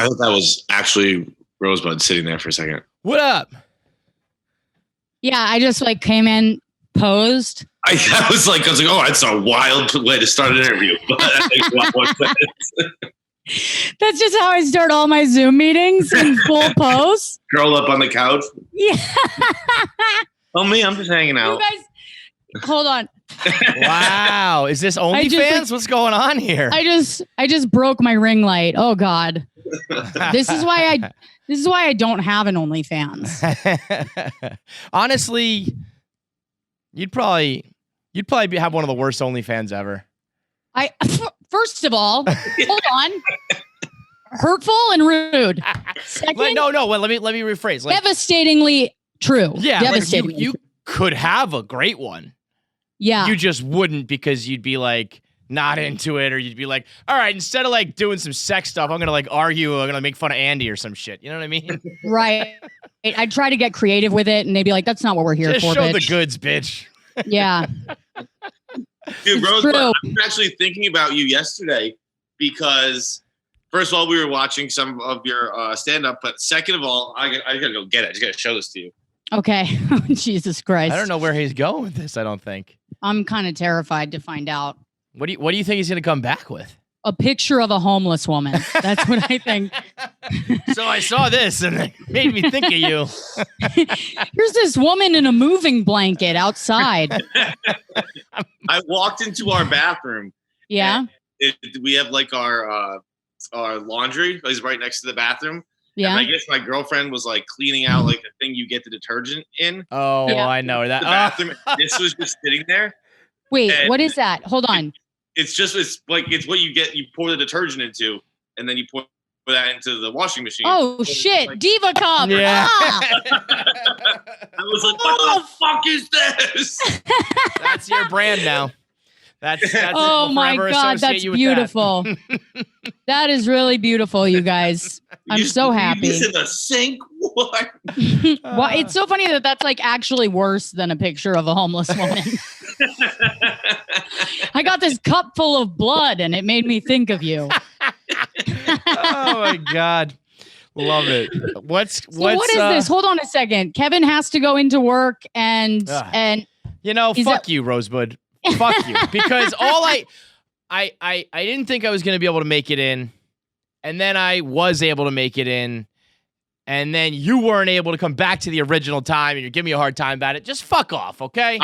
I thought that was actually Rosebud sitting there for a second. What up? Yeah, I just like came in, posed. I was like, oh, that's a wild way to start an interview. But that makes a lot more sense. That's just how I start all my Zoom meetings in full pose. Curl up on the couch. Yeah. Oh, me, I'm just hanging out. You guys, hold on. Wow, is this OnlyFans? What's going on here? I just broke my ring light. Oh God, this is why I don't have an OnlyFans. Honestly, you'd probably have one of the worst OnlyFans ever. First of all, hold on, hurtful and rude. Second, no. Well, let me rephrase. Like, devastatingly true. Yeah, devastatingly. Like you could have a great one. Yeah, you just wouldn't because you'd be like not into it, or you'd be like, all right, instead of like doing some sex stuff, I'm gonna like argue, I'm gonna make fun of Andy or some shit. You know what I mean? Right. I'd try to get creative with it, and they'd be like, "That's not what we're here just for." Show bitch. the goods, bitch. Yeah. Dude, Rosebud, I was actually thinking about you yesterday because, first of all, we were watching some of your stand-up, but second of all, I gotta go get it. I just gotta show this to you. Okay. Jesus Christ. I don't know where he's going with this. I don't think. I'm kind of terrified to find out. What do you think he's gonna come back with? A picture of a homeless woman. That's what I think. So I saw this and it made me think of you. Here's this woman in a moving blanket outside. I walked into our bathroom. Yeah. We have like our laundry is right next to the bathroom. Yeah. And I guess my girlfriend was like cleaning out like the thing you get the detergent in. Oh, yeah. I know that. The bathroom. This was just sitting there. Wait, what is that? Hold on. It's what you get. You pour the detergent into, and then you pour that into the washing machine. Oh shit, like, Diva Cup. Yeah. Ah! I was like, what the fuck is this? That's your brand now. That's oh my God, that's beautiful. That is really beautiful, you guys. I'm so happy. This in the sink? What? Well, it's so funny that that's like actually worse than a picture of a homeless woman. I got this cup full of blood and it made me think of you. Oh my God. Love it. What is this? Hold on a second. Kevin has to go into work and fuck you, Rosebud. Fuck you. Because all I didn't think I was going to be able to make it in. And then I was able to make it in. And then you weren't able to come back to the original time and you're giving me a hard time about it. Just fuck off, okay?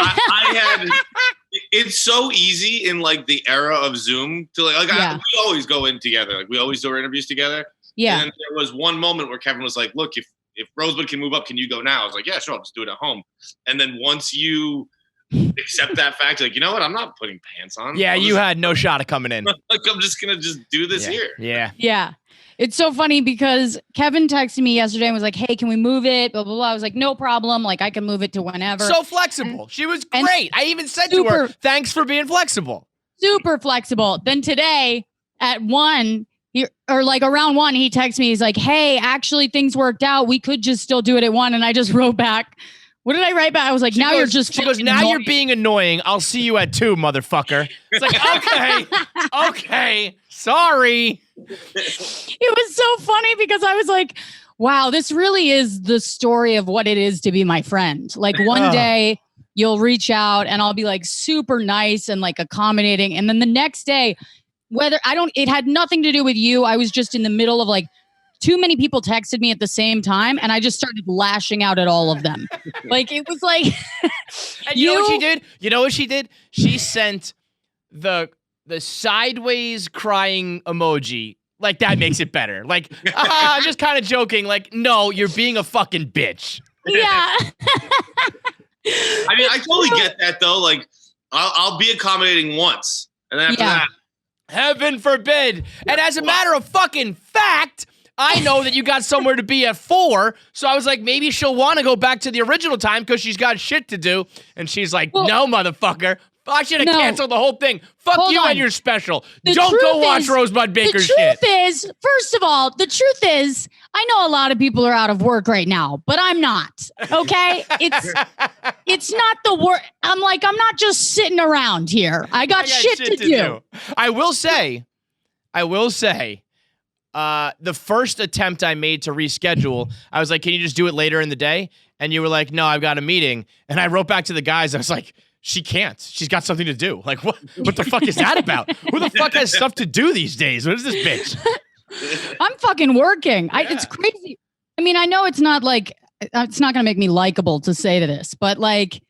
It's so easy in like the era of Zoom to we always go in together. Like we always do our interviews together. Yeah. And there was one moment where Kevin was like, look, if Rosebud can move up, can you go now? I was like, yeah, sure. I'll just do it at home. And then once you accept that fact, like, you know what? I'm not putting pants on. Yeah, you had no shot of coming in. Like, I'm just going to just do this here. Yeah. Yeah. It's so funny because Kevin texted me yesterday and was like, hey, can we move it? Blah, blah, blah. I was like, no problem. Like, I can move it to whenever. So flexible. She was great. I even said to her, thanks for being flexible. Super flexible. Then today at 1, around 1, he texts me. He's like, hey, actually, things worked out. We could just still do it at 1. And I just wrote back. What did I write back? I was like, she goes, now annoying. You're being annoying. I'll see you at 2, motherfucker. It's like, okay, sorry. It was so funny because I was like, wow, this really is the story of what it is to be my friend. Like one day you'll reach out and I'll be like super nice and like accommodating. And then the next day, it had nothing to do with you. I was just in the middle of like, too many people texted me at the same time and I just started lashing out at all of them. Like it was like and you know what she did? You know what she did? She sent the sideways crying emoji. Like that makes it better. Like, I'm just kind of joking. Like, no, you're being a fucking bitch. Yeah. I mean, I totally get that though. Like I'll be accommodating once and then after that. Heaven forbid. And as a matter of fucking fact, I know that you got somewhere to be at 4, so I was like, maybe she'll want to go back to the original time because she's got shit to do. And she's like, no, motherfucker. I should have canceled the whole thing. Fuck you and your special. Don't go watch Rosebud Baker's shit. The truth is, first of all, I know a lot of people are out of work right now, but I'm not. Okay? It's not the work. I'm not just sitting around here. I got shit to do. I will say, the first attempt I made to reschedule, I was like, can you just do it later in the day? And you were like, no, I've got a meeting. And I wrote back to the guys. I was like, she can't. She's got something to do. Like, what the fuck is that about? Who the fuck has stuff to do these days? What is this bitch? I'm fucking working. Yeah. It's crazy. I mean, I know it's not like, it's not going to make me likable to say this, but like.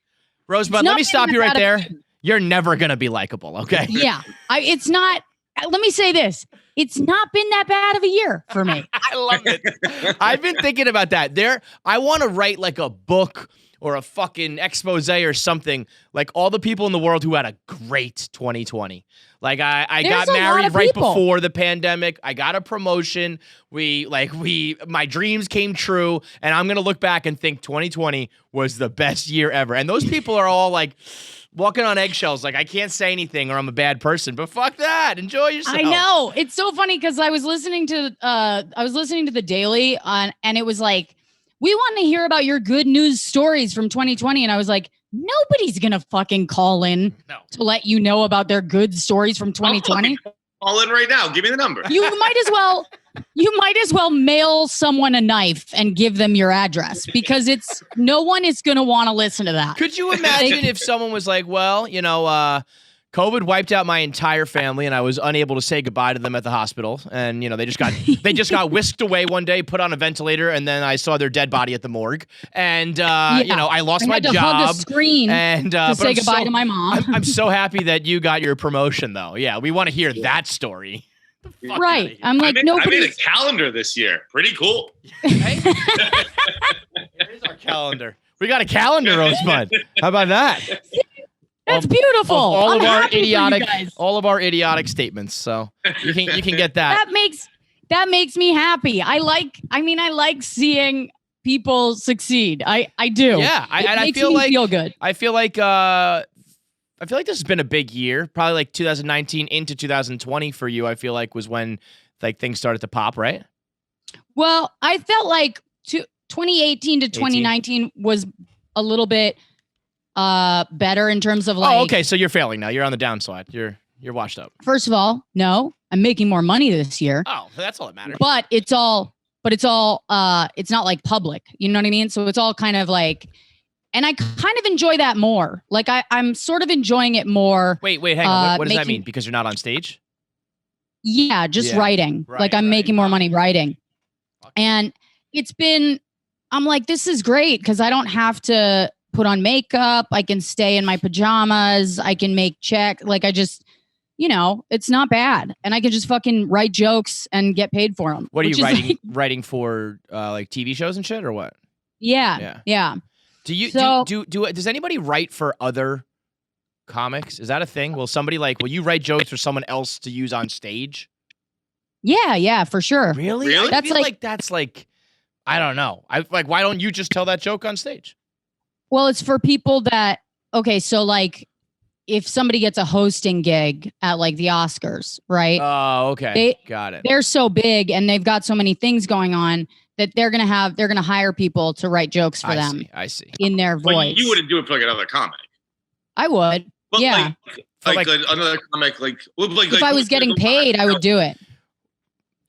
Rosebud, let me stop you right there. You're never going to be likable, okay? Yeah. It's not, let me say this. It's not been that bad of a year for me. I love it. I've been thinking about that. I want to write like a book or a fucking expose or something, like all the people in the world who had a great 2020. Like I got married right before the pandemic. I got a promotion. My dreams came true, and I'm gonna look back and think 2020 was the best year ever. And those people are all like walking on eggshells, like I can't say anything or I'm a bad person. But fuck that, enjoy yourself. I know, it's so funny because I was listening to the Daily and it was like, we want to hear about your good news stories from 2020. And I was like, nobody's going to fucking call in to let you know about their good stories from 2020. Call in right now. Give me the number. You might as well mail someone a knife and give them your address because no one is going to want to listen to that. Could you imagine if someone was like, well, COVID wiped out my entire family, and I was unable to say goodbye to them at the hospital. And they just got whisked away one day, put on a ventilator, and then I saw their dead body at the morgue. And I lost my job. Hug a screen and to say goodbye to my mom. I'm so happy that you got your promotion, though. Yeah, we want to hear that story. Right. I'm like, I made a calendar this year. Pretty cool. Hey? Here's our calendar. We got a calendar, Rosebud. How about that? That's beautiful. All of our idiotic statements. So you can get that. That makes me happy. I like seeing people succeed. I do. Yeah, I feel good. I feel like this has been a big year. Probably like 2019 into 2020 for you. I feel like was when like things started to pop, right? Well, I felt like 2018 to 2019 was a little bit better in terms of like. Oh, okay. So you're failing now. You're on the downside. You're washed up. First of all, no, I'm making more money this year. Oh, that's all that matters. But it's not like public. You know what I mean? So it's all kind of like, and I kind of enjoy that more. Like I'm sort of enjoying it more. Wait, hang on. What does that mean? Because you're not on stage? Yeah, just writing. Like I'm making more money writing. And I'm like, this is great because I don't have to put on makeup. I can stay in my pajamas. I can make check. Like I just, it's not bad. And I can just fucking write jokes and get paid for them. What are you writing for like TV shows and shit or what? Yeah. Do you does anybody write for other comics? Is that a thing? Will you write jokes for someone else to use on stage? Yeah, for sure. Really? I feel like that's like, I don't know. Why don't you just tell that joke on stage? Well, it's for people that, okay, so like if somebody gets a hosting gig at like the Oscars, right? Oh, okay. Got it. They're so big and they've got so many things going on that they're going to hire people to write jokes for them. I see. In their voice. But you wouldn't do it for like another comic. I would. But yeah. Like another comic, if I was getting paid, I would do it.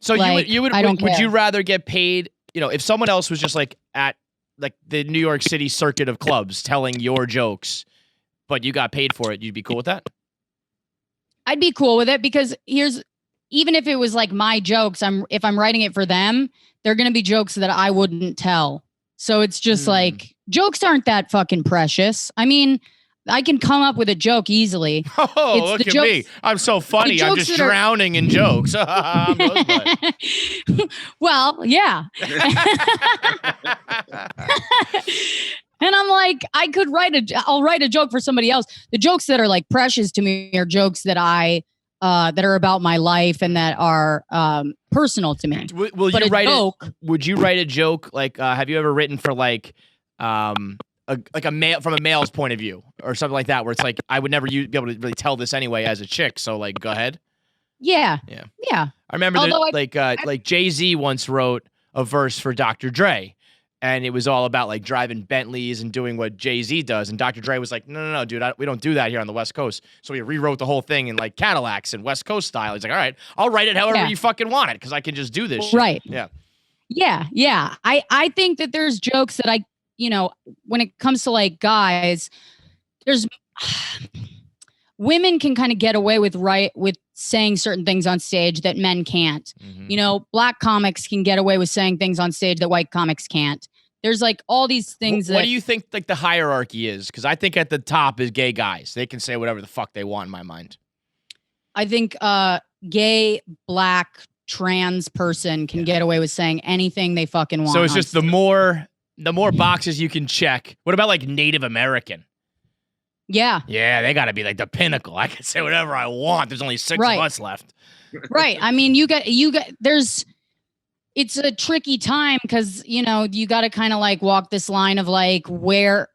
So you would, would you rather get paid, if someone else was just like at like the New York City circuit of clubs telling your jokes, but you got paid for it, you'd be cool with that? I'd be cool with it because even if it was like my jokes, if I'm writing it for them, they're going to be jokes that I wouldn't tell. So it's just like jokes aren't that fucking precious. I mean, I can come up with a joke easily. Oh, look at me. I'm so funny. I'm just drowning in jokes. Well, yeah. And I'm like, I'll write a joke for somebody else. The jokes that are like precious to me are jokes that that are about my life and that are personal to me. Would you write a joke? Like, have you ever written for like a male from a male's point of view or something like that, where it's like, I would never be able to really tell this anyway as a chick. So like, go ahead. Yeah. I remember like Jay-Z once wrote a verse for Dr. Dre. and it was all about like driving Bentleys and doing what Jay-Z does. And Dr. Dre was like, no, dude, we don't do that here on the West Coast. So he rewrote the whole thing in like Cadillacs and West Coast style. He's like, all right, I'll write it however you fucking want it because I can just do this shit. Right. Yeah. Yeah. I think that there's jokes that when it comes to like guys, there's women can kind of get away with saying certain things on stage that men can't. Mm-hmm. Black comics can get away with saying things on stage that white comics can't. There's like all these things. What do you think like the hierarchy is? Because I think at the top is gay guys. They can say whatever the fuck they want in my mind. I think gay, black, trans person can get away with saying anything they fucking want. So it's just the more boxes you can check. What about like Native American? Yeah. Yeah, they got to be like the pinnacle. I can say whatever I want. There's only 6 of us left. Right. I mean, it's a tricky time because, you got to kind of like walk this line of like where,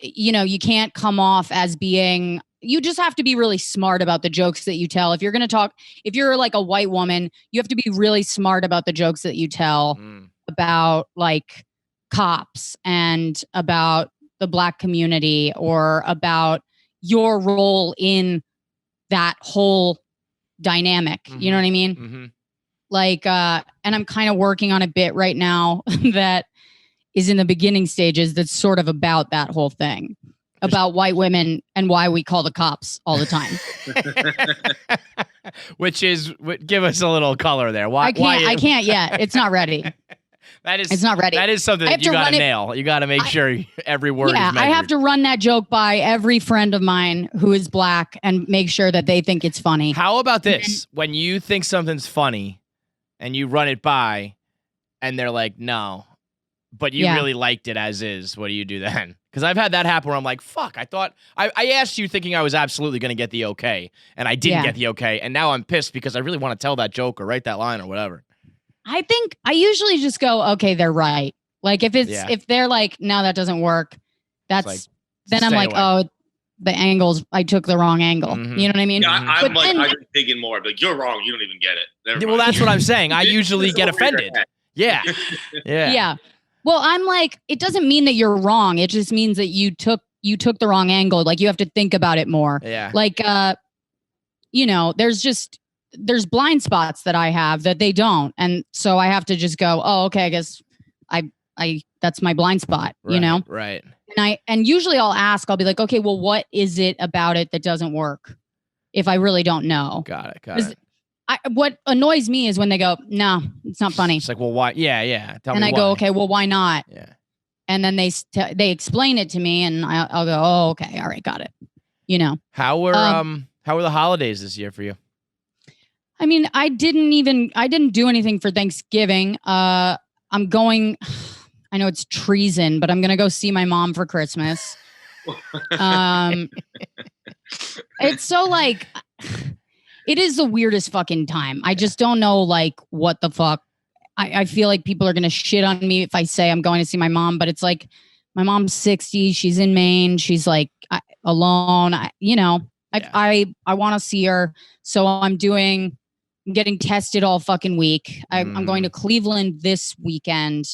you can't come off as being, you just have to be really smart about the jokes that you tell. If you're going to talk, if you're like a white woman, you have to be really smart about the jokes that you tell about like cops and about the Black community or about your role in that whole dynamic. Mm-hmm. You know what I mean? Mm-hmm. Like, and I'm kind of working on a bit right now that is in the beginning stages that's sort of about that whole thing. About white women and why we call the cops all the time. Which is, give us a little color there. Why? I can't yet. It's not ready. It's not ready. That is something that you got to nail. You got to make sure every word is measured. I have to run that joke by every friend of mine who is Black and make sure that they think it's funny. How about this? When you think something's funny and you run it by and they're like, no, but you really liked it as is, what do you do then? Because I've had that happen where I'm like, fuck, I thought, I asked you thinking I was absolutely going to get the okay, and I didn't get the okay, and now I'm pissed because I really want to tell that joke or write that line or whatever. I think I usually just go, okay, they're right. Like if they're like, no, that doesn't work, then I'm like, oh, the angles, I took the wrong angle. Mm-hmm. You know what I mean? Yeah, I'm just digging more. Like, you're wrong. You don't even get it. Well, that's what I'm saying. I usually get offended. Yeah. Well, I'm like, it doesn't mean that you're wrong. It just means that you took the wrong angle. Like, you have to think about it more. Yeah. Like, there's blind spots that I have that they don't. And so I have to just go, oh, okay, I guess I that's my blind spot, right, Right. And usually I'll be like, okay, well, what is it about it that doesn't work? If I really don't know. Got it. What annoys me is when they go, no, it's not funny. It's like, well, why? Yeah. Tell me why. Go, okay, well, why not? Yeah. And then they explain it to me, and I'll go, oh, okay, all right, got it. How were the holidays this year for you? I mean, I didn't do anything for Thanksgiving. I'm going. I know it's treason, but I'm gonna go see my mom for Christmas. It's so like. It is the weirdest fucking time. I just don't know, like, what the fuck. I feel like people are going to shit on me if I say I'm going to see my mom, but it's like, my mom's 60. She's in Maine. She's like alone. I want to see her. So I'm getting tested all fucking week. I'm going to Cleveland this weekend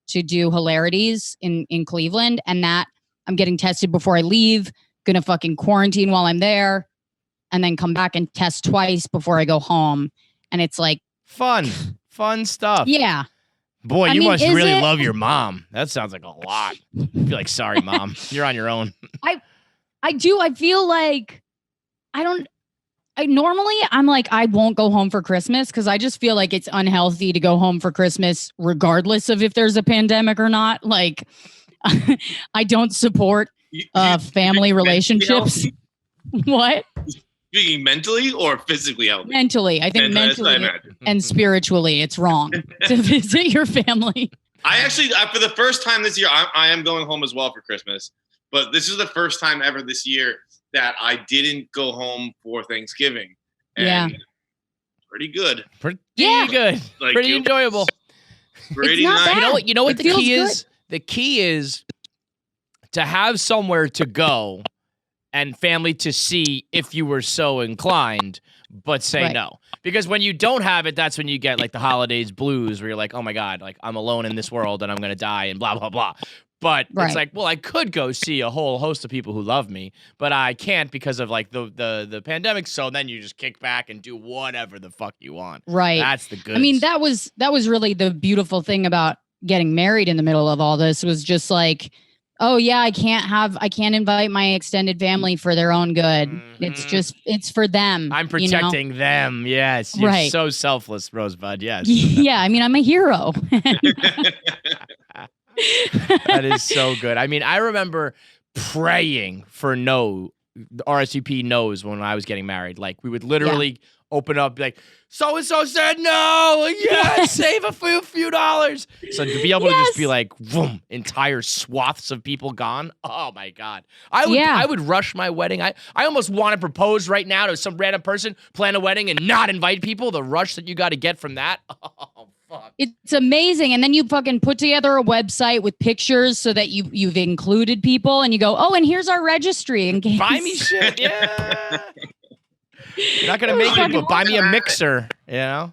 to do Hilarities in Cleveland. And that I'm getting tested before I leave. Going to fucking quarantine while I'm there. And then come back and test twice before I go home. And it's like... Fun stuff. Yeah. Boy, you must really love your mom. That sounds like a lot. I feel like, sorry, Mom. You're on your own. I do. I feel like... Normally, I'm like, I won't go home for Christmas because I just feel like it's unhealthy to go home for Christmas regardless of if there's a pandemic or not. Like, I don't support family relationships. What? Speaking mentally or physically healthy? Mentally. I think mentally and spiritually, it's wrong to visit your family. I actually, for the first time this year, I am going home as well for Christmas. But this is the first time ever this year that I didn't go home for Thanksgiving. And pretty good. Pretty good. Like, pretty enjoyable. Pretty nice. You know what the key is? The key is to have somewhere to go and family to see if you were so inclined, but say no. Because when you don't have it, that's when you get like the holidays blues where you're like, oh my God, like I'm alone in this world and I'm going to die and blah, blah, blah. But it's like, well, I could go see a whole host of people who love me, but I can't because of like the pandemic. So then you just kick back and do whatever the fuck you want. Right. That's the good. I mean, that was really the beautiful thing about getting married in the middle of all this was just like, oh yeah, I can't invite my extended family for their own good. Mm-hmm. It's for them. I'm protecting them. Yes. You're so selfless, Rosebud. Yes. Yeah. I mean, I'm a hero. That is so good. I mean, I remember praying for RSVP no's when I was getting married. Like we would literally open up like, so-and-so said no. Yeah, save a few dollars. So to be able to just be like, boom, entire swaths of people gone. Oh my God. I would rush my wedding. I almost want to propose right now to some random person, plan a wedding and not invite people. The rush that you got to get from that. Oh, fuck. It's amazing. And then you fucking put together a website with pictures so that you've included people and you go, oh, and here's our registry in case. Buy me shit. Yeah. You're not going to make it, but buy me a mixer, you know?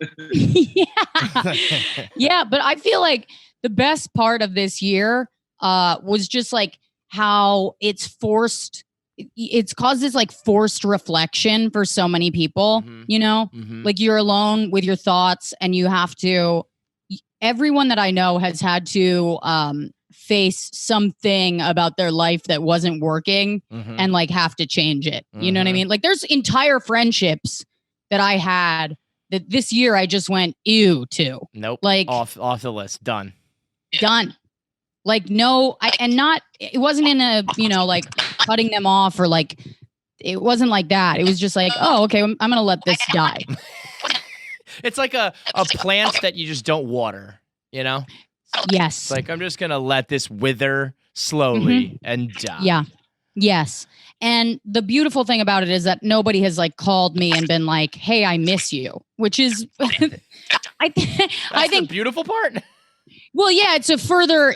Yeah, but I feel like the best part of this year was just like how it's caused this like forced reflection for so many people, you know? Mm-hmm. Like you're alone with your thoughts and you have to, everyone that I know has had to face something about their life that wasn't working and like have to change it. You know what I mean? Like there's entire friendships that I had that this year I just went ew to. Nope. Like off the list. Done. Like no, it wasn't in a, you know, like cutting them off or like, it wasn't like that. It was just like, oh, okay, I'm going to let this die. It's like a plant that you just don't water, you know? Yes. It's like, I'm just going to let this wither slowly and die. Yeah. Yes. And the beautiful thing about it is that nobody has like called me and been like, hey, I miss you, which is, I think the beautiful part. Well, yeah, it's further,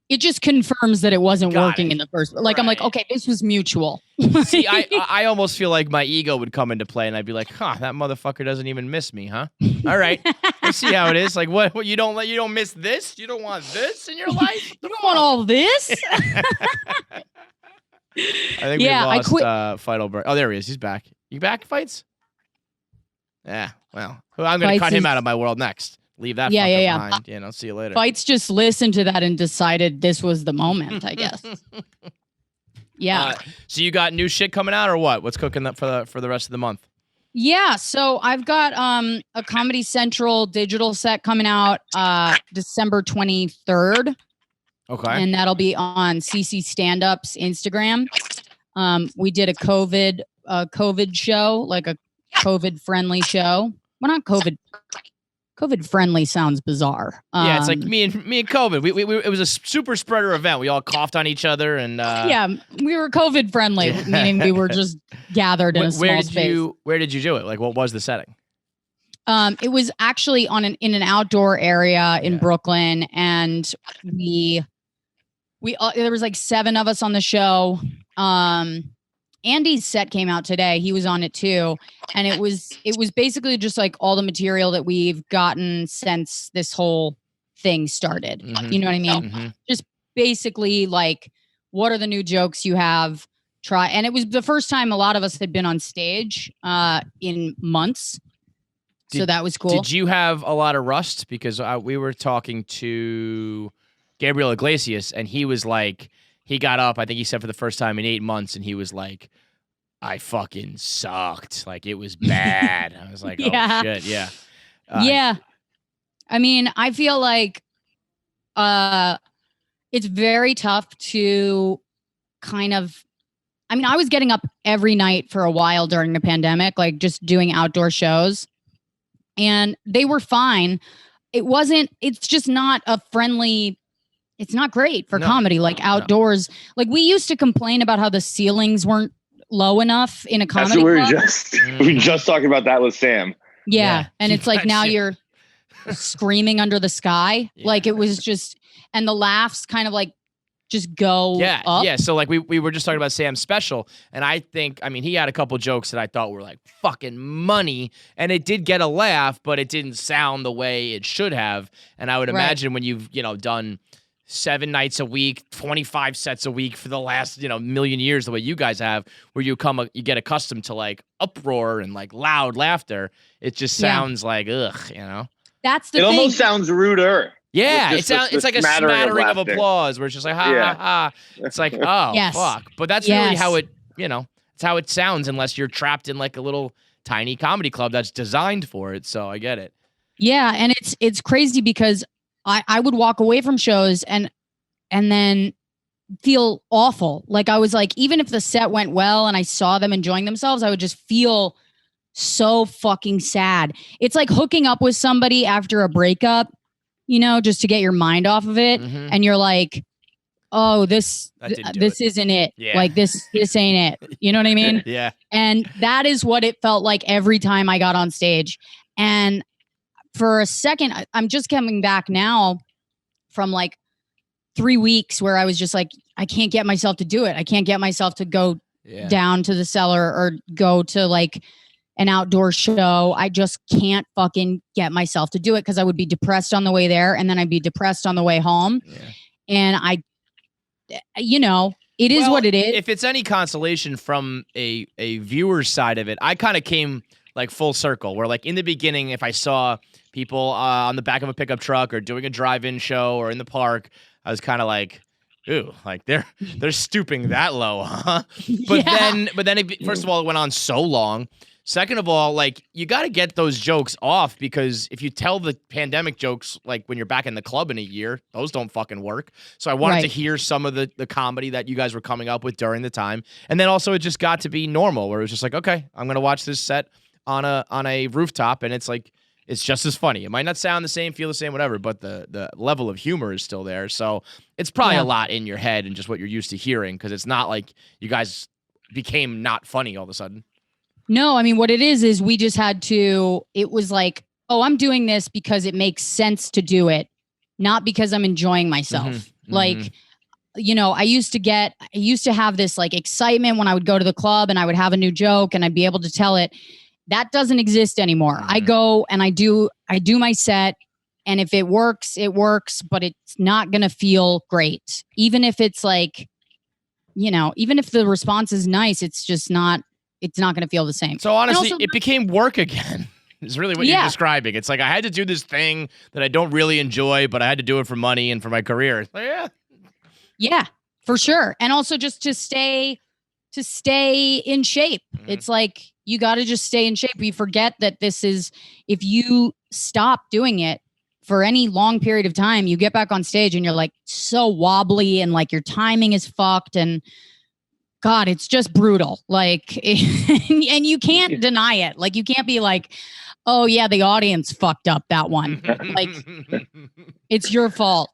it just confirms that it wasn't working in the first. Like, I'm like, okay, this was mutual. See, I almost feel like my ego would come into play, and I'd be like, "Huh, that motherfucker doesn't even miss me, huh? All right, let's see how it is. Like, what you don't miss this? You don't want this in your life? You don't want all this? I think we lost Feidelberg. Oh, there he is. He's back. You back, Fights? Yeah. Well, I'm gonna cut him out of my world next. Leave that behind. You know, see you later. Fights just listened to that and decided this was the moment, I guess. Yeah. So you got new shit coming out or what? What's cooking up for the rest of the month? Yeah. So I've got a Comedy Central digital set coming out December 23rd. Okay. And that'll be on CC Stand-Up's Instagram. We did a COVID show, like a COVID-friendly show. Well, not COVID friendly sounds bizarre. Yeah, it's like me and COVID. We it was a super spreader event. We all coughed on each other and yeah, we were COVID friendly, meaning we were just gathered in a small space. Where did you do it? Like, what was the setting? It was actually in an outdoor area in Brooklyn, and we there was like 7 of us on the show. Andy's set came out today. He was on it too. And it was basically just like all the material that we've gotten since this whole thing started. Mm-hmm. You know what I mean? Mm-hmm. Just basically like, what are the new jokes you have? Try. And it was the first time a lot of us had been on stage in months. So that was cool. Did you have a lot of rust? Because we were talking to Gabriel Iglesias and he was like, he got up, I think he said for the first time in 8 months, and he was like, I fucking sucked. Like, it was bad. I was like, oh, shit, yeah. Yeah. I mean, I feel like it's very tough to kind of, I mean, I was getting up every night for a while during the pandemic, like just doing outdoor shows, and they were fine. It's just not a friendly. It's not great for comedy, like outdoors. Like we used to complain about how the ceilings weren't low enough in a comedy club. We were just talking about that with Sam. Yeah. And it's like now you're screaming under the sky. Yeah. Like it was just, and the laughs kind of like just go up? Yeah. So like we were just talking about Sam's special, and I mean, he had a couple jokes that I thought were like fucking money, and it did get a laugh, but it didn't sound the way it should have. And I would imagine when you've, done 7 nights a week, 25 sets a week for the last, million years, the way you guys have, where you get accustomed to like uproar and like loud laughter. It just sounds like, ugh, That's the It thing. almost sounds ruder. Yeah, it's like a smattering of applause where it's just like, ha, ha, ha. It's like, oh, fuck. But that's really how it, it's how it sounds unless you're trapped in like a little tiny comedy club that's designed for it. So I get it. Yeah, and it's crazy because I would walk away from shows and then feel awful. Like I was like, even if the set went well and I saw them enjoying themselves, I would just feel so fucking sad. It's like hooking up with somebody after a breakup, just to get your mind off of it. Mm-hmm. And you're like, oh, this isn't it. Yeah. Like this ain't it. You know what I mean? Yeah. And that is what it felt like every time I got on stage. And for a second, I'm just coming back now from like 3 weeks where I was just like, I can't get myself to do it. I can't get myself to go down to the cellar or go to like an outdoor show. I just can't fucking get myself to do it because I would be depressed on the way there and then I'd be depressed on the way home. Yeah. And it is what it is. If it's any consolation from a viewer's side of it, I kind of came like full circle where like in the beginning, if I saw people on the back of a pickup truck or doing a drive-in show or in the park, I was kind of like, ooh, like they're stooping that low, huh? But then first of all, it went on so long. Second of all, like you got to get those jokes off because if you tell the pandemic jokes, like when you're back in the club in a year, those don't fucking work. So I wanted to hear some of the comedy that you guys were coming up with during the time. And then also it just got to be normal where it was just like, okay, I'm going to watch this set on a rooftop and it's like, it's just as funny. It might not sound the same, feel the same, whatever, but the level of humor is still there. So it's probably a lot in your head and just what you're used to hearing because it's not like you guys became not funny all of a sudden. No, I mean, what it is we just had to, it was like, oh, I'm doing this because it makes sense to do it, not because I'm enjoying myself. Mm-hmm. Like, I used to have this like excitement when I would go to the club and I would have a new joke and I'd be able to tell it. That doesn't exist anymore. I go and I do my set. And if it works, it works, but it's not going to feel great. Even if it's like, even if the response is nice, it's not going to feel the same. So honestly, it became work again. Is really what you're describing. It's like I had to do this thing that I don't really enjoy, but I had to do it for money and for my career. Like, yeah, for sure. And also just to stay in shape. Mm-hmm. It's like you got to just stay in shape. You forget that if you stop doing it for any long period of time, you get back on stage and you're like so wobbly and like your timing is fucked and God, it's just brutal. Like, and you can't deny it. Like, you can't be like, oh yeah, the audience fucked up that one. Like, it's your fault,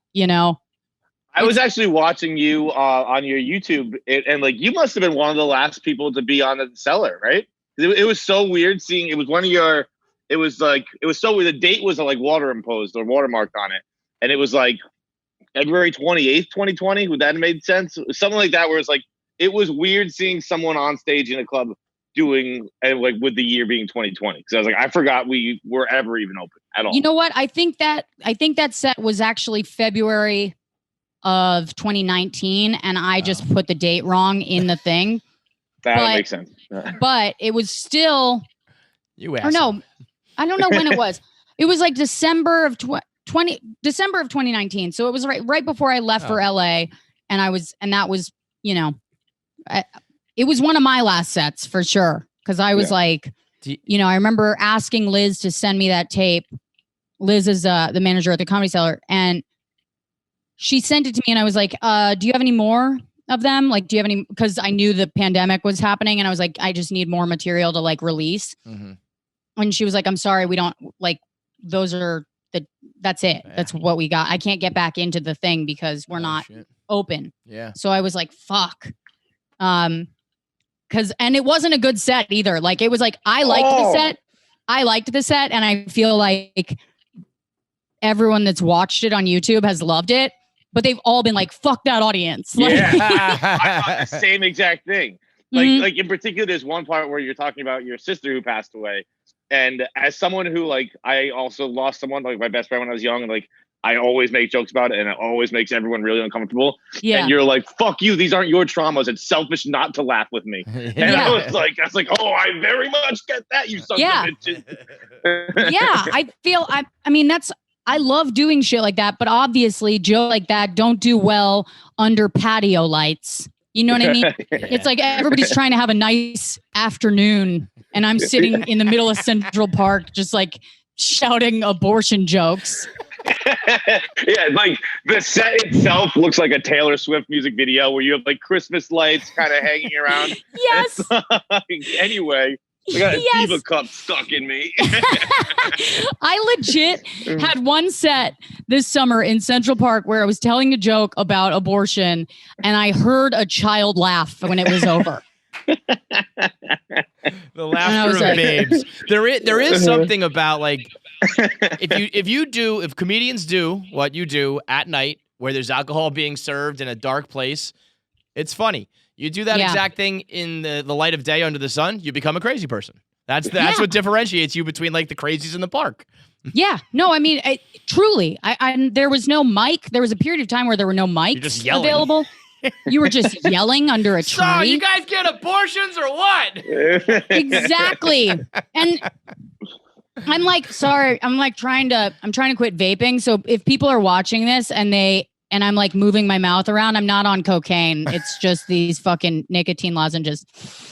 I was actually watching you on your YouTube, and like you must have been one of the last people to be on the cellar, right? It was so weird seeing. It was one of your. It was so weird. The date was like water imposed or watermarked on it, and it was like February 28th, 2020. Would that have made sense? Something like that, where it's like it was weird seeing someone on stage in a club doing like with the year being 2020. Because I was like, I forgot we were ever even open at all. You know what? I think that set was actually February of 2019 and I just put the date wrong in the thing. That makes sense. But it was still or no, I don't know when it was. It was like December of 2019. So it was right before I left for LA and that was, it was one of my last sets for sure. Cause I was like, I remember asking Liz to send me that tape. Liz is the manager at the Comedy Cellar and she sent it to me and I was like, do you have any more of them? Like, do you have any, because I knew the pandemic was happening and I was like, I just need more material to like release. Mm-hmm. And she was like, I'm sorry, we don't like, that's it. That's what we got. I can't get back into the thing because we're not open. Yeah. So I was like, fuck. And it wasn't a good set either. Like, it was like, I liked the set and I feel like everyone that's watched it on YouTube has loved it. but they've all been like, fuck that audience. Like, Yeah. I thought the same exact thing. Like, Mhm. like in particular, there's one part where you're talking about your sister who passed away. And as someone who, like, I also lost someone, like my best friend when I was young, and like, I always make jokes about it, and it always makes everyone really uncomfortable. Yeah. And you're like, fuck you, these aren't your traumas. It's selfish not to laugh with me. And Yeah. I was like, oh, I very much get that, you sons Yeah. of bitches. Yeah, I mean, I love doing shit like that, but obviously jokes like that don't do well under patio lights. You know what I mean? It's like everybody's trying to have a nice afternoon, and I'm sitting in the middle of Central Park just like shouting abortion jokes. Yeah, like the set itself looks like a Taylor Swift music video where you have like Christmas lights kind of hanging around. Yes. Anyway, I got a Yes. diva cup stuck in me. I legit had one set this summer in Central Park where I was telling a joke about abortion, and I heard a child laugh when it was over. The laughter of like- babes. There is something about like if comedians do what you do at night where there's alcohol being served in a dark place, it's funny. You do that Yeah. exact thing in the light of day under the sun, you become a crazy person. That's Yeah. what differentiates you between like the crazies in the park. Yeah, no, I mean, truly, there was no mic. There was a period of time where there were no You're just mics yelling. available. You were just yelling under a tree. So you guys get abortions or what? Exactly. And I'm like, sorry, I'm trying to quit vaping. So if people are watching this and I'm like moving my mouth around, I'm not on cocaine. It's just these fucking nicotine lozenges.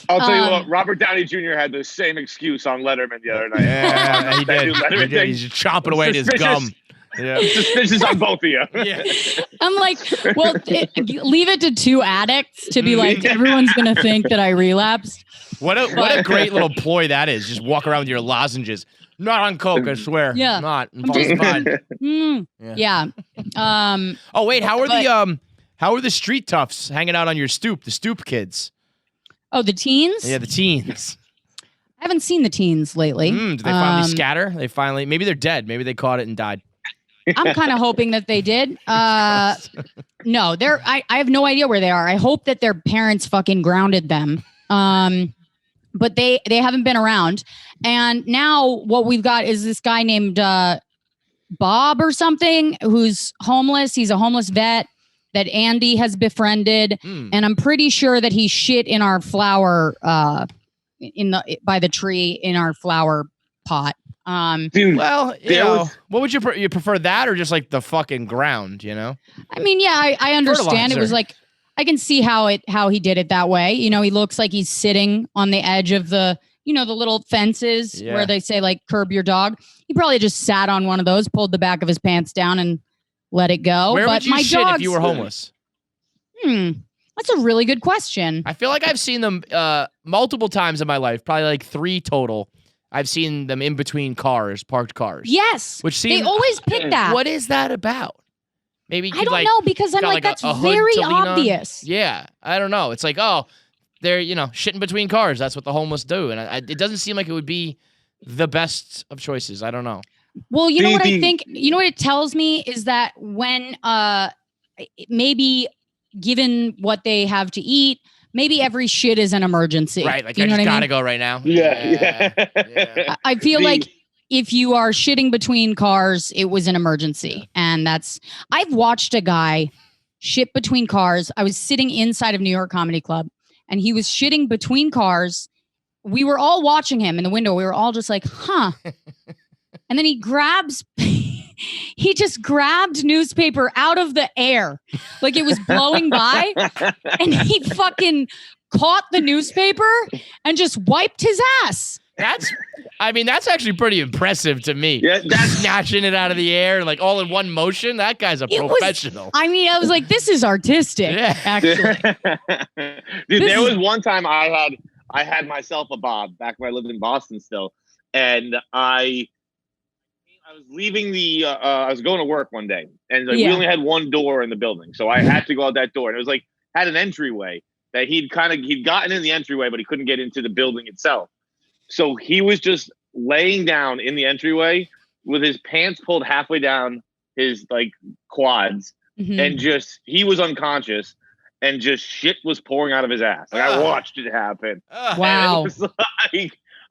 I'll tell you what, Robert Downey Jr. had the same excuse on Letterman the other night. Yeah, he That new did. Letterman He did. thing. He's just chomping away at his Suspicious. gum. Yeah. Suspicious on both of you. Yeah. I'm like, well, leave it to two addicts to be like, everyone's going to think that I relapsed. What a great little ploy that is. Just walk around with your lozenges. Not on coke, I swear. Yeah. Not. I'm just- Fine. Yeah. Oh wait, how are the street toughs hanging out on your stoop? The stoop kids. Oh, the teens? Yeah, the teens. I haven't seen the teens lately. Did they finally scatter? Maybe they're dead. Maybe they caught it and died. I'm kind of hoping that they did. No, I have no idea where they are. I hope that their parents fucking grounded them. But they haven't been around. And now what we've got is this guy named Bob or something who's homeless. He's a homeless vet that Andy has befriended. And I'm pretty sure that he shit in our flower by the tree in our flower pot. Dude, Well, There what would you prefer that or just like the fucking ground? You know, I mean, yeah, I understand. It was Fertilizer. like I can see how he did it that way. You know, he looks like he's sitting on the edge of the little fences Yeah. where they say like curb your dog. He probably just sat on one of those, pulled the back of his pants down, and let it go. where but would you my shit dogs, if you were homeless? That's a really good question. I feel like I've seen them multiple times in my life, probably like 3 total. I've seen them in between parked cars. Yes, Which they seems always pick that. What is that about? Maybe you I could, don't like, know because I'm got, like, a- that's a hood very to lean on. obvious. Yeah, I don't know. It's like, oh, they're shitting between cars. That's what the homeless do, and it doesn't seem like it would be the best of choices. I don't know. Well, you know what I The- think? You know what it tells me is that when maybe given what they have to eat, maybe every shit is an emergency. Right? Like Do you I know just what I gotta mean? go right now. Yeah. Yeah. I feel The- like if you are shitting between cars, it was an emergency. And I've watched a guy shit between cars. I was sitting inside of New York Comedy Club and he was shitting between cars. We were all watching him in the window. We were all just like, huh. And then he just grabbed newspaper out of the air. Like it was blowing by and he fucking caught the newspaper and just wiped his ass. That's actually pretty impressive to me. Yeah, that's Snatching it out of the air, like all in one motion. That guy's a It was- professional. I mean, I was like, this is artistic, Yeah. actually. Dude, This there is- was one time I had myself a Bob back when I lived in Boston still, and I was leaving I was going to work one day, and like, we Yeah. only had one door in the building, so I had to go out that door, and it was like had an entryway that he'd gotten in the entryway, but he couldn't get into the building itself. So he was just laying down in the entryway with his pants pulled halfway down his like quads, and he was unconscious and just shit was pouring out of his ass. Like I watched it happen. Wow. I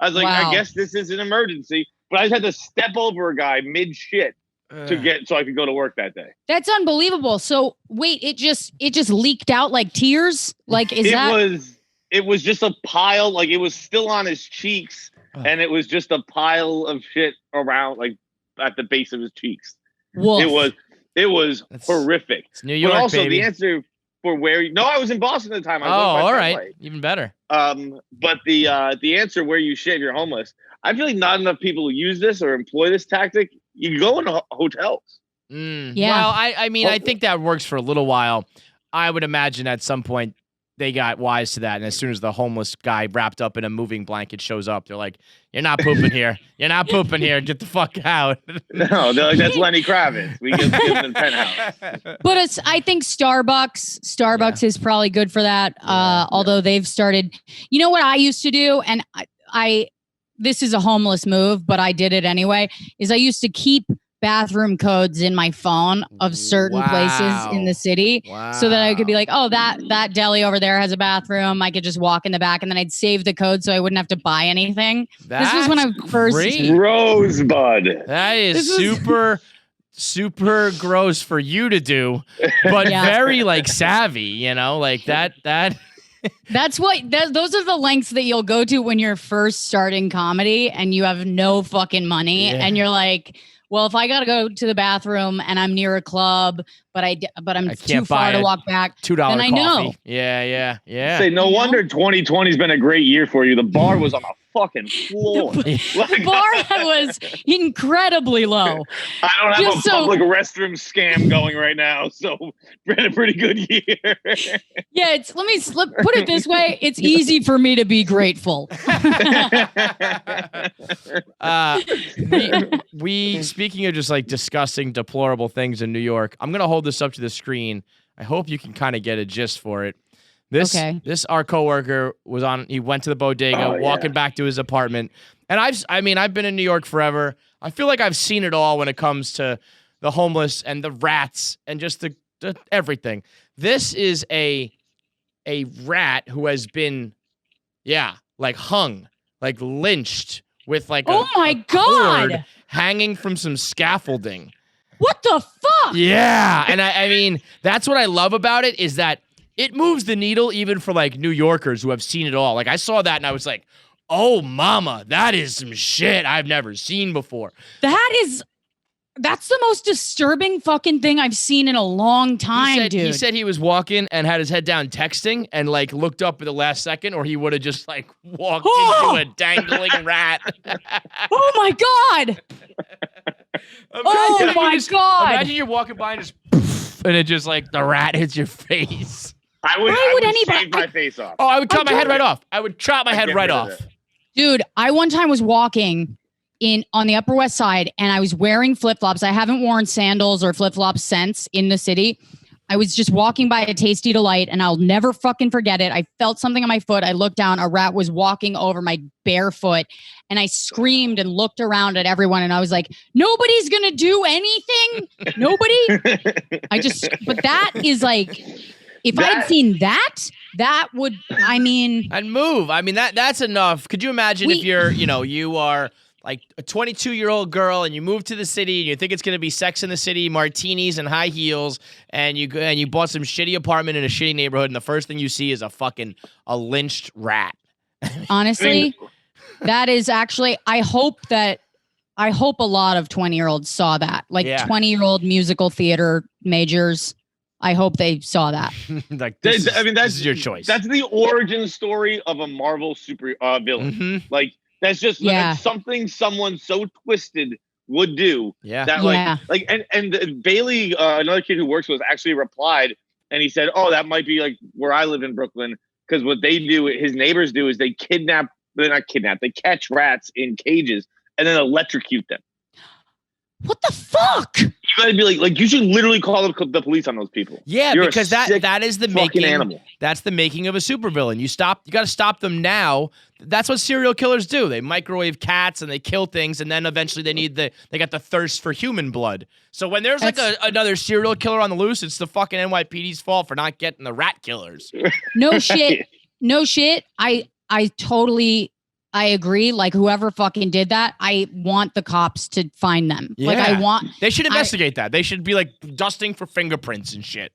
was like, I guess this is an emergency, but I just had to step over a guy mid shit so I could go to work that day. That's unbelievable. So wait, it just leaked out like tears? Like It was just a pile, like it was still on his cheeks, and it was just a pile of shit around, like at the base of his cheeks. Wolf. It was horrific. It's New York, but also baby. the answer for no, I was in Boston at the time. All right, even better. But the answer where you shit if you're homeless, I feel like not enough people use this or employ this tactic. You go into hotels. Yeah. Well, I mean, I think that works for a little while. I would imagine at some point they got wise to that, and as soon as the homeless guy wrapped up in a moving blanket shows up, they're like, "You're not pooping here. You're not pooping here. Get the fuck out." No, they're like, "That's Lenny Kravitz. We give him the penthouse." But I think Starbucks is probably good for that. Although they've started, you know what I used to do, and I this is a homeless move, but I did it anyway. Is I used to keep bathroom codes in my phone of certain places in the city so that I could be like, oh, that deli over there has a bathroom. I could just walk in the back, and then I'd save the code so I wouldn't have to buy anything. This was when I first Rosebud. That is super gross for you to do, but very like savvy, you know, like that. Those are the lengths that you'll go to when you're first starting comedy and you have no fucking money and you're like, well, if I got to go to the bathroom and I'm near a club, but I'm too far to walk back, $2 then I coffee. know. Yeah. Say, no wonder 2020's been a great year for you. The bar was on a fucking floor. The bar was incredibly low. I don't have a public restroom scam going right now, so we had a pretty good year. Yeah, let me put it this way. It's easy for me to be grateful. we speaking of just like discussing deplorable things in New York, I'm gonna hold this up to the screen. I hope you can kind of get a gist for it. This our coworker was on. He went to the bodega, walking back to his apartment, and I've been in New York forever. I feel like I've seen it all when it comes to the homeless and the rats and just the everything. This is a rat who has been, like hung, like lynched with like a cord hanging from some scaffolding. What the fuck? Yeah, and I mean that's what I love about it is that it moves the needle even for like New Yorkers who have seen it all. Like I saw that and I was like, "Oh, mama, that is some shit I've never seen before." That's the most disturbing fucking thing I've seen in a long time, dude. He said he was walking and had his head down texting and like looked up at the last second, or he would have just like walked into a dangling rat. Oh my god! Imagine you're walking by and just and it just like the rat hits your face. I would shave my face off. Oh, I would chop my head right off. I would chop my head right off. Dude, I one time was walking on the Upper West Side and I was wearing flip-flops. I haven't worn sandals or flip-flops since in the city. I was just walking by a Tasty Delight and I'll never fucking forget it. I felt something on my foot. I looked down, a rat was walking over my bare foot and I screamed and looked around at everyone and I was like, nobody's going to do anything. Nobody. But that is like, if I'd seen that would, I'd move. I mean, that's enough. Could you imagine if you are like a 22-year-old girl and you move to the city and you think it's going to be Sex in the City, martinis and high heels, and you bought some shitty apartment in a shitty neighborhood and the first thing you see is a lynched rat. Honestly, that is actually, I hope a lot of 20-year-olds saw that. Like 20-year-old musical theater majors. I hope they saw that. Like this is your choice. That's the origin story of a Marvel super villain. Mm-hmm. Like that's just something someone so twisted would do. Yeah. That and Bailey, another kid who works with us, actually replied and he said, "Oh, that might be like where I live in Brooklyn because what they do, his neighbors do, is they catch rats in cages and then electrocute them." What the fuck? fuck? You gotta be like you should literally call the police on those people. Yeah, You're because that is the making animal. That's the making of a supervillain. You got to stop them now. That's what serial killers do. They microwave cats and they kill things, and then eventually they got the thirst for human blood. So when there's another serial killer on the loose, it's the fucking NYPD's fault for not getting the rat killers. No shit. No shit. I totally agree. Like whoever fucking did that, I want the cops to find them. Yeah. Like they should investigate that. They should be like dusting for fingerprints and shit.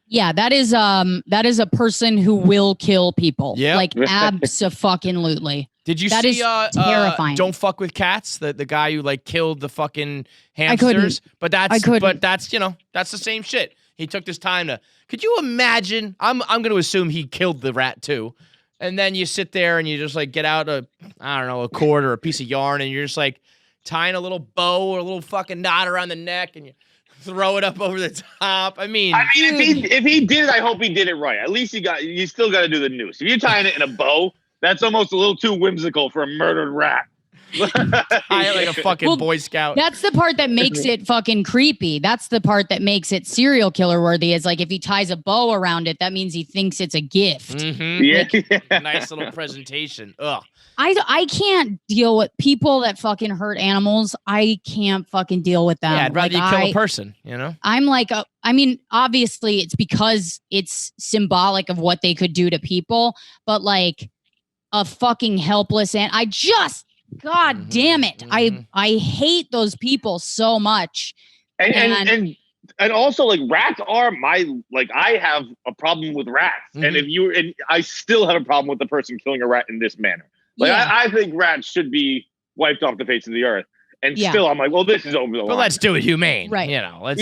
Yeah, that is a person who will kill people. Yeah. Like abso-fucking-lutely. Did you that see is terrifying. Don't Fuck with Cats? The guy who like killed the fucking hamsters. But that's that's the same shit. He took this time to. Could you imagine? I'm going to assume he killed the rat too. And then you sit there and you just like get out a cord or a piece of yarn and you're just like tying a little bow or a little fucking knot around the neck and you throw it up over the top. I mean, if he did it, I hope he did it right. At least you still got to do the noose. If you're tying it in a bow, that's almost a little too whimsical for a murdered rat. Tie it like a fucking Boy Scout. That's the part that makes it fucking creepy. That's the part that makes it serial killer worthy. Is like if he ties a bow around it, that means he thinks it's a gift. Mm-hmm. Yeah, nice little presentation. Ugh. I can't deal with people that fucking hurt animals. I can't fucking deal with them. Yeah, I'd rather you kill a person, you know? I'm like, obviously it's because it's symbolic of what they could do to people, but like a fucking helpless God damn it. I hate those people so much. And also like rats are I have a problem with rats. Mm-hmm. And I still have a problem with the person killing a rat in this manner. Like I think rats should be wiped off the face of the earth. And still I'm like, well, this is over the line. But let's do it humane. Right. You know, let's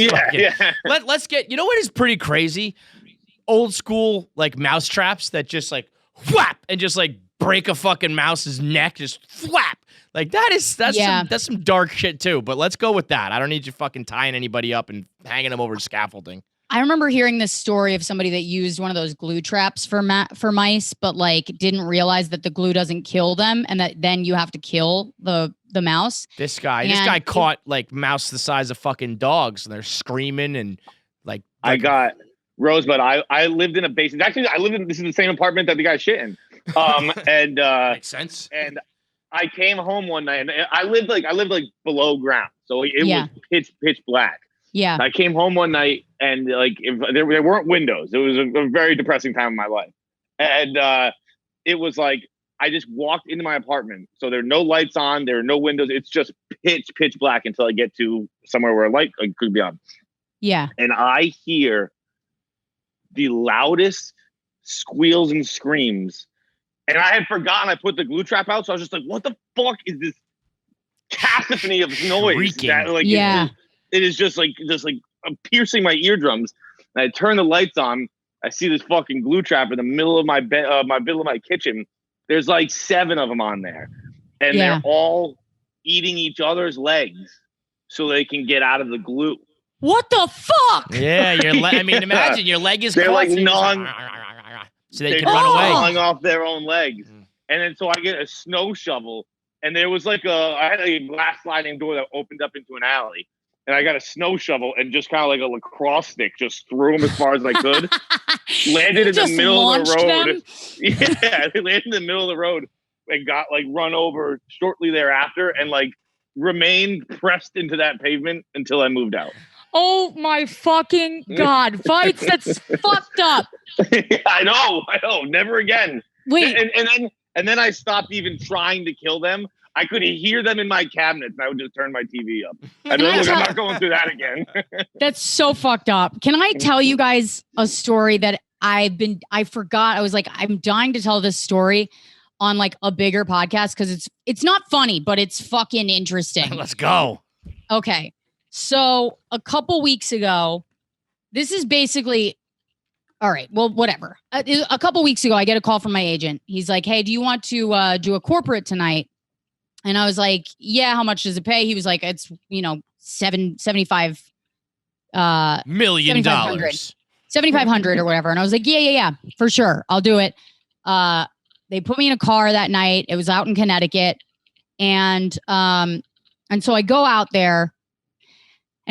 let's get, you know what is pretty crazy? Old school like mouse traps that just like whap and just like break a fucking mouse's neck, just flap. Like that's some dark shit too. But let's go with that. I don't need you fucking tying anybody up and hanging them over scaffolding. I remember hearing this story of somebody that used one of those glue traps for mice, but like didn't realize that the glue doesn't kill them, and that then you have to kill the mouse. This guy caught like mouse the size of fucking dogs, and they're screaming and like. I got Rosebud. I lived in a basement. Actually, this is the same apartment that the guy shit in. And makes sense. And I came home one night, and I lived below ground, so it was pitch black. Yeah. I came home one night, and like there weren't windows. It was a very depressing time in my life, and it was like I just walked into my apartment, so there are no lights on, there are no windows. It's just pitch black until I get to somewhere where a light could be on. Yeah. And I hear the loudest squeals and screams. And I had forgotten I put the glue trap out. So I was just like, what the fuck is this cacophony of noise? That, like, it is just like piercing my eardrums. And I turn the lights on. I see this fucking glue trap in the middle of my bed, middle of my kitchen. There's like 7 of them on there. And they're all eating each other's legs so they can get out of the glue. What the fuck? Yeah, I mean, imagine your leg is they're caught, like so they can run away. Gnawing off their own legs. And then so I get a snow shovel, and there was I had a glass sliding door that opened up into an alley. And I got a snow shovel and just kind of like a lacrosse stick, just threw them as far as I could. Landed in the middle of the road. Yeah, they landed in the middle of the road and got like run over shortly thereafter and like remained pressed into that pavement until I moved out. Oh my fucking God. Fights, that's fucked up. I know. Never again. Wait. And then I stopped even trying to kill them. I could hear them in my cabinets, and I would just turn my TV up. I'm not going through that again. That's so fucked up. Can I tell you guys a story that I forgot? I was like, I'm dying to tell this story on like a bigger podcast because it's not funny, but it's fucking interesting. Let's go. Okay. So a couple weeks ago, this is basically, all right, well, whatever. A couple weeks ago, I get a call from my agent. He's like, hey, do you want to do a corporate tonight? And I was like, yeah, how much does it pay? He was like, it's, $75 million. $7,500 or whatever. And I was like, yeah, for sure. I'll do it. They put me in a car that night. It was out in Connecticut. And so I go out there.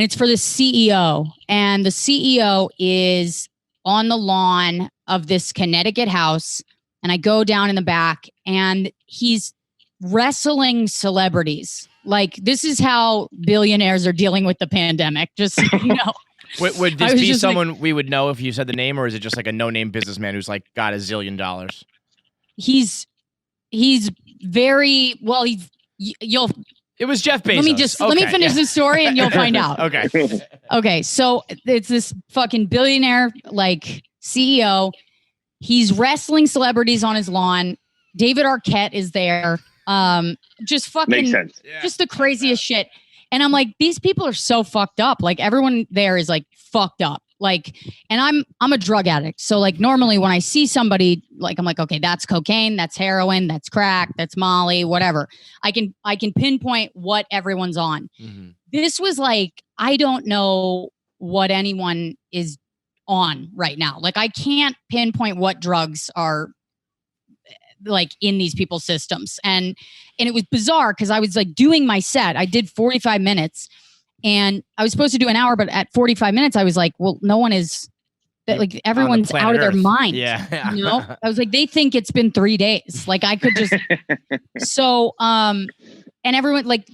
and it's for the CEO. And the CEO is on the lawn of this Connecticut house. And I go down in the back and he's wrestling celebrities. Like, this is how billionaires are dealing with the pandemic. Just so you know. Would this be someone we would know if you said the name, or is it just like a no-name businessman who's like got $1 zillion? He's very well. You'll. It was Jeff Bezos. Let me finish the story and you'll find out. Okay. Okay. So it's this fucking billionaire like CEO. He's wrestling celebrities on his lawn. David Arquette is there. Just fucking makes sense. Just the craziest shit. And I'm like, these people are so fucked up. Like, everyone there is like fucked up. Like, and I'm a drug addict. So like, normally when I see somebody, like, I'm like, okay, that's cocaine, that's heroin, that's crack, that's Molly, whatever. I can pinpoint what everyone's on. Mm-hmm. This was like, I don't know what anyone is on right now. Like, I can't pinpoint what drugs are like in these people's systems. And it was bizarre because I was like doing my set. I did 45 minutes and I was supposed to do an hour, but at 45 minutes, I was like, well, no one is like, everyone's out of their mind. Yeah. You know, I was like, they think it's been 3 days. Like, I could just, so, and everyone like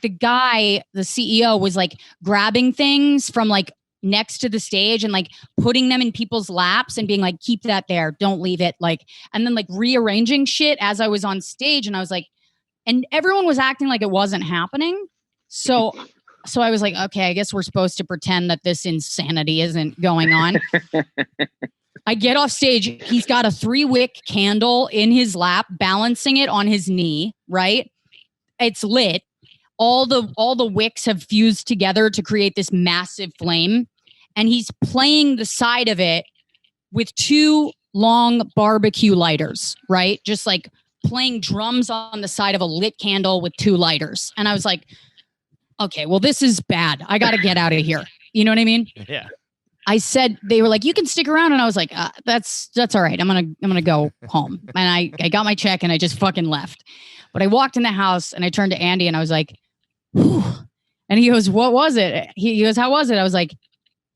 the guy, the CEO was like grabbing things from like next to the stage and like putting them in people's laps and being like, keep that there, don't leave it. Like, and then like rearranging shit as I was on stage. And I was like, and everyone was acting like it wasn't happening. So I was like, okay, I guess we're supposed to pretend that this insanity isn't going on. I get off stage. He's got a 3-wick candle in his lap, balancing it on his knee, right? It's lit. All the wicks have fused together to create this massive flame. And he's playing the side of it with 2 long barbecue lighters, right? Just like playing drums on the side of a lit candle with 2 lighters. And I was like, okay, well, this is bad. I got to get out of here. You know what I mean? Yeah. I said, they were like, you can stick around. And I was like, that's all right. I'm going to go home. And I got my check and I just fucking left. But I walked in the house and I turned to Andy and I was like, whew. And he goes, what was it? He goes, how was it? I was like,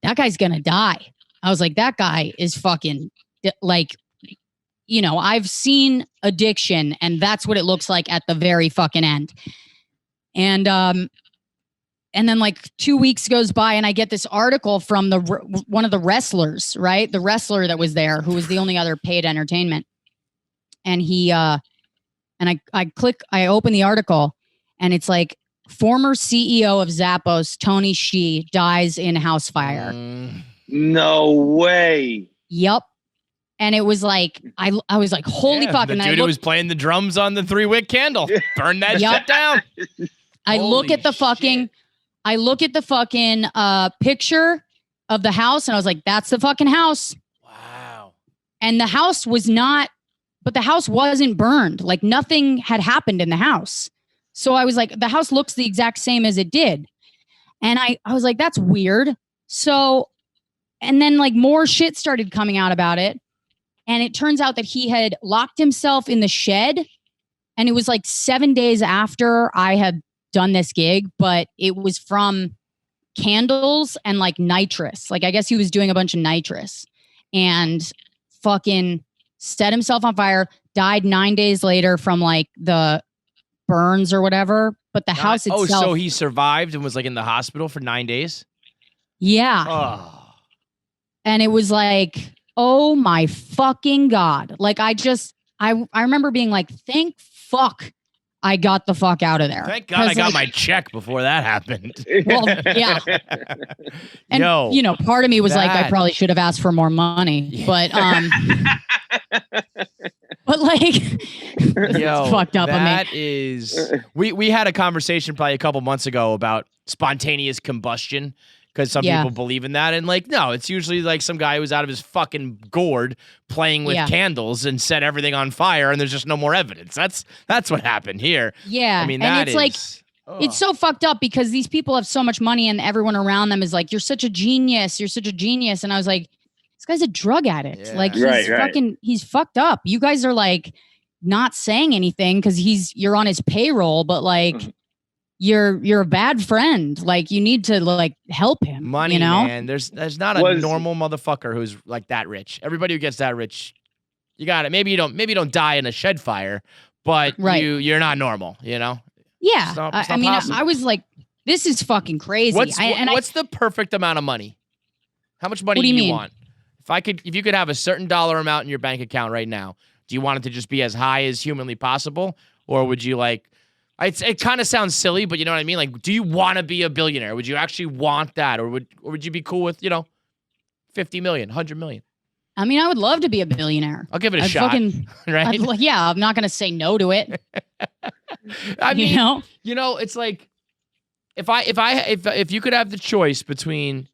that guy's going to die. I was like, that guy is fucking like, you know, I've seen addiction and that's what it looks like at the very fucking end. And then like 2 weeks goes by and I get this article from one of the wrestlers, right? The wrestler that was there, who was the only other paid entertainment. And I open the article and it's like, former CEO of Zappos, Tony Hsieh, dies in house fire. No way. Yep. And it was like, I was like, holy fuck. The and dude who was playing the drums on the 3-wick candle. Burn that shit down. I look at the fucking picture of the house and I was like, that's the fucking house. Wow. And the house wasn't burned. Like, nothing had happened in the house. So I was like, the house looks the exact same as it did. And I was like, that's weird. So, and then like more shit started coming out about it. And it turns out that he had locked himself in the shed. And it was like 7 days after I had done this gig, but it was from candles and like nitrous. Like, I guess he was doing a bunch of nitrous and fucking set himself on fire, died 9 days later from like the burns or whatever. But the house itself. Oh, so he survived and was like in the hospital for 9 days? Yeah. Oh. And it was like, oh my fucking God. Like, I remember being like, thank fuck I got the fuck out of there. Thank God I got my check before that happened. Well, yeah. And, you know, part of me was like, I probably should have asked for more money. But, but like, it's fucked up. That is, we had a conversation probably a couple months ago about spontaneous combustion. Because some people believe in that. And like, no, it's usually like some guy who's out of his fucking gourd playing with candles and set everything on fire and there's just no more evidence. That's what happened here. Yeah. I mean, and it's like, it's so fucked up because these people have so much money and everyone around them is like, you're such a genius. You're such a genius. And I was like, this guy's a drug addict. Yeah. Like, he's fucked up. You guys are like not saying anything because you're on his payroll, but like, you're a bad friend. Like you need to like help him. Money, you know? man. There's not a normal motherfucker who's like that rich. Everybody who gets that rich, you got it. Maybe you don't die in a shed fire, but you're not normal, you know? Yeah. It's not I mean, possible. I was like, this is fucking crazy. What's the perfect amount of money? How much money do you mean? Want? If you could have a certain dollar amount in your bank account right now, do you want it to just be as high as humanly possible? Or would you like, it kind of sounds silly, but you know what I mean? Like, do you want to be a billionaire? Would you actually want that? Or would you be cool with, 50 million, 100 million? I mean, I would love to be a billionaire. I'll give it a shot. Right? Yeah, I'm not going to say no to it. I mean, it's like, if you could have the choice between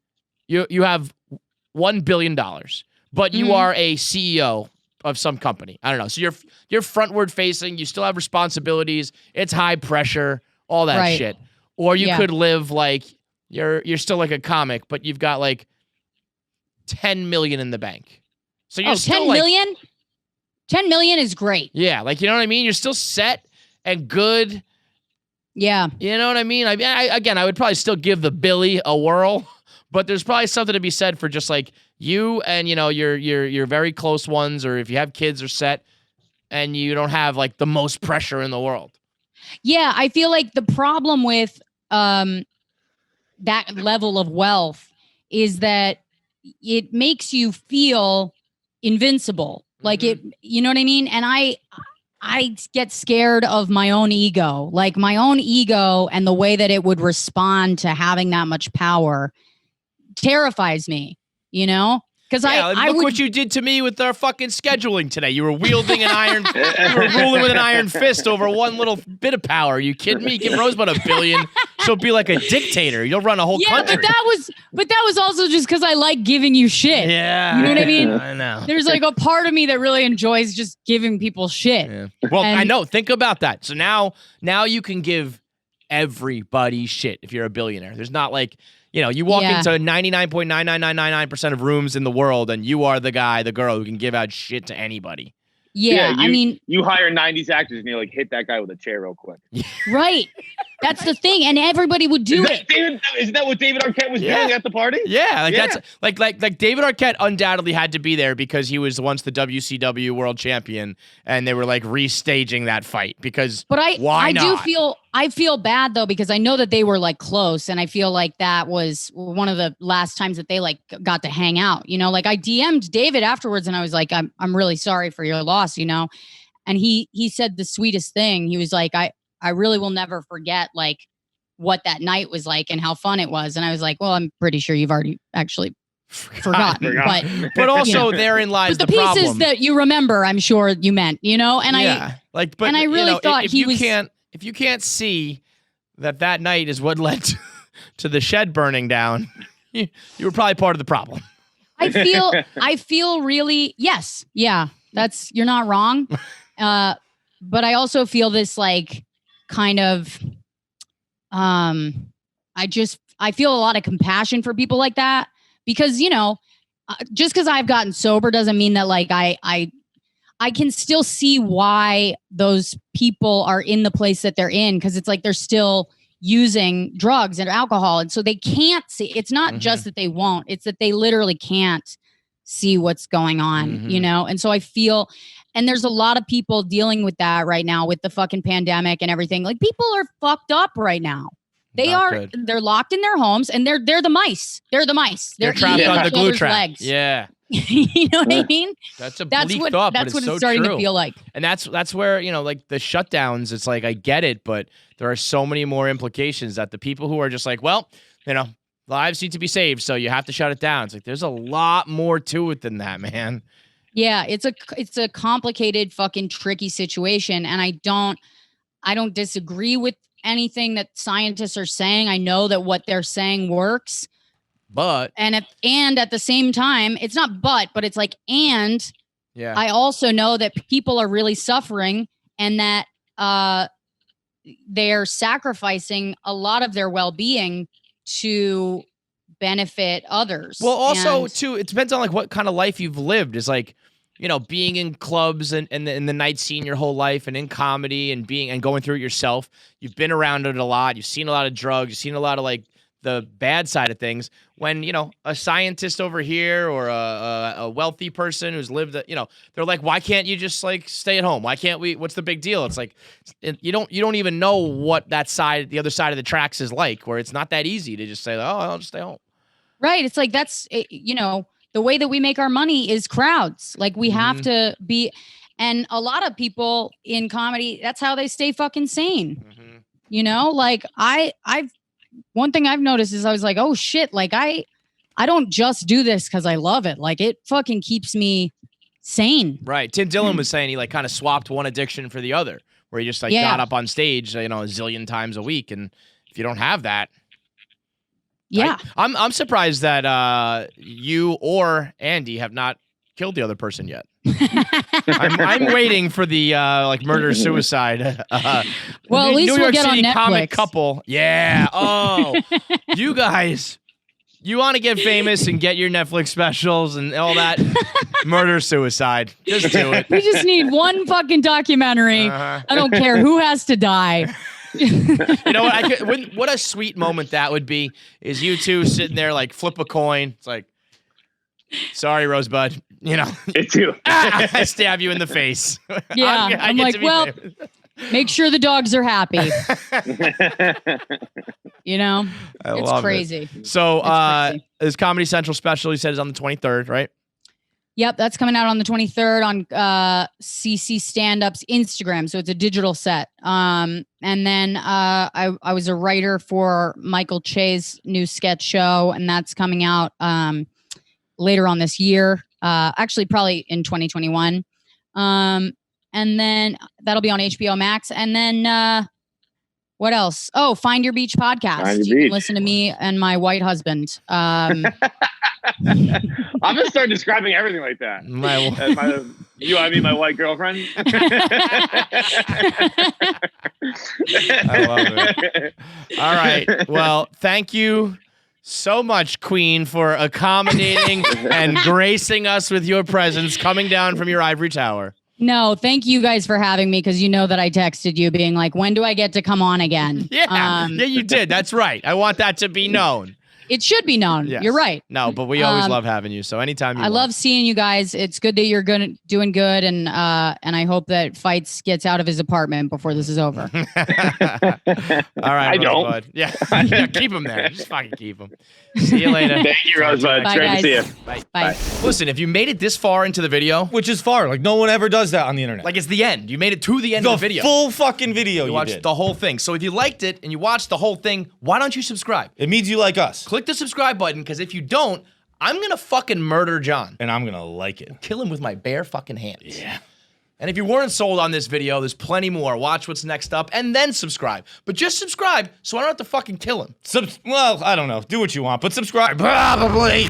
you have $1 billion, but you are a CEO of some company. I don't know. So you're frontward facing, you still have responsibilities, it's high pressure, all that shit. Or you could live like you're still like a comic, but you've got like 10 million in the bank. So you're still 10 million? 10 million is great. Yeah, like you know what I mean? You're still set and good. Yeah. You know what I mean? I would probably still give the Billy a whirl, but there's probably something to be said for just like you and your very close ones, or if you have kids, are set, and you don't have like the most pressure in the world. Yeah, I feel like the problem with that level of wealth is that it makes you feel invincible. Like you know what I mean? And I get scared of my own ego, like my own ego and the way that it would respond to having that much power terrifies me, Because look what you did to me with our fucking scheduling today. You were wielding an iron, you were ruling with an iron fist over one little bit of power. Are you kidding me? Give Rosebud $1 billion, she'll be like a dictator. You'll run a whole country. But that was also just because I like giving you shit. Yeah, you know what I mean. I know. There's like a part of me that really enjoys just giving people shit. Yeah. Well, I know. Think about that. So now you can give everybody shit if you're a billionaire. There's not like. You walk into 99.99999% of rooms in the world, and you are the guy, the girl who can give out shit to anybody. Yeah, I mean, you hire 90s actors and you're like, hit that guy with a chair real quick. Right. That's the thing, and everybody would do it. Isn't that what David Arquette was doing at the party? Yeah, that's like David Arquette undoubtedly had to be there because he was once the WCW world champion, and they were like restaging that fight because. But why not? I feel bad though because I know that they were like close, and I feel like that was one of the last times that they like got to hang out. Like I DM'd David afterwards, and I was like, I'm really sorry for your loss, and he said the sweetest thing. He was like, I really will never forget like what that night was like and how fun it was. And I was like, well, I'm pretty sure you've already actually forgotten. But also therein lies the problem. The pieces that you remember, I'm sure you meant, and I really thought if you can't see that night is what led to the shed burning down, you were probably part of the problem. I feel really, yes. Yeah, you're not wrong. But I also feel this like kind of, I feel a lot of compassion for people like that because, just because I've gotten sober doesn't mean that like I can still see why those people are in the place that they're in. Cause it's like, they're still using drugs and alcohol. And so they can't see, it's not just that they won't, it's that they literally can't see what's going on, And so I feel, and there's a lot of people dealing with that right now with the fucking pandemic and everything. Like people are fucked up right now. They're locked in their homes and they're the mice. They're the mice. They're trapped on the glue trap. Legs. Yeah. You know what I mean? That's a bleak thought, but it's so true. That's what it's starting to feel like. And that's where, like the shutdowns, it's like, I get it, but there are so many more implications that the people who are just like, well, lives need to be saved, so you have to shut it down. It's like, there's a lot more to it than that, man. Yeah, it's a complicated, fucking tricky situation, and I don't disagree with anything that scientists are saying. I know that what they're saying works, but at the same time, it's not but it's like yeah. I also know that people are really suffering, and that they're sacrificing a lot of their well-being to benefit others. Well, also too, it depends on like what kind of life you've lived. Is like, being in clubs and in the night scene your whole life and in comedy and going through it yourself. You've been around it a lot. You've seen a lot of drugs. You've seen a lot of like the bad side of things. When, a scientist over here or a wealthy person who's lived, they're like, why can't you just like stay at home? Why can't we? What's the big deal? It's like, you don't even know what the other side of the tracks is like, where it's not that easy to just say, oh, I'll just stay home. Right. It's like, that's, the way that we make our money is crowds. Like we have to be, and a lot of people in comedy, that's how they stay fucking sane. Like one thing I've noticed is I was like, oh shit, like I don't just do this because I love it. Like it fucking keeps me sane. Right. Tim Dillon was saying he like kind of swapped one addiction for the other, where he just like got up on stage, a zillion times a week. And if you don't have that. Yeah. I'm surprised that you or Andy have not killed the other person yet. I'm waiting for the like murder suicide. Well, at least New we'll York get City on Netflix. comic couple. Yeah. Oh, you guys, you want to get famous and get your Netflix specials and all that? Murder suicide. Just do it. We just need one fucking documentary. I don't care who has to die. You know what? What a sweet moment that would be. Is you two sitting there like flip a coin. It's like, sorry, Rosebud. It's you. I stab you in the face. Yeah, I'm like, well, make sure the dogs are happy. It's crazy. So, his Comedy Central special, he said, is on the 23rd, right? Yep, that's coming out on the 23rd on CC Stand-Up's Instagram. So it's a digital set. And then I was a writer for Michael Che's new sketch show, and that's coming out later on this year. Actually, probably in 2021. And then that'll be on HBO Max. And then what else? Oh, Find Your Beach podcast. You can listen to me and my white husband. I'm gonna start describing everything like that. My white girlfriend. I love it. All right. Well, thank you so much, Queen, for accommodating and gracing us with your presence coming down from your ivory tower. No, thank you guys for having me, because you know that I texted you being like, when do I get to come on again? Yeah, you did. That's right. I want that to be known. It should be known. Yes. You're right. No, but we always love having you. So anytime you want. Love seeing you guys. It's good that you're doing good, and I hope that Fights gets out of his apartment before this is over. All right, I don't. Rosebud. Yeah, keep him there. Just fucking keep him. See you later. Thank you, Rosebud. It's great to see you. Bye. Bye. Listen, if you made it this far into the video, which is far, like no one ever does that on the internet. Like it's the end. You made it to the end of the video. Full fucking video. You watched the whole thing. So if you liked it and you watched the whole thing, why don't you subscribe? It means you like us. Click the subscribe button, because if you don't, I'm gonna fucking murder John. And I'm gonna like it. Kill him with my bare fucking hands. Yeah. And if you weren't sold on this video, there's plenty more. Watch what's next up and then subscribe. But just subscribe so I don't have to fucking kill him. Well, I don't know. Do what you want, but subscribe. Probably.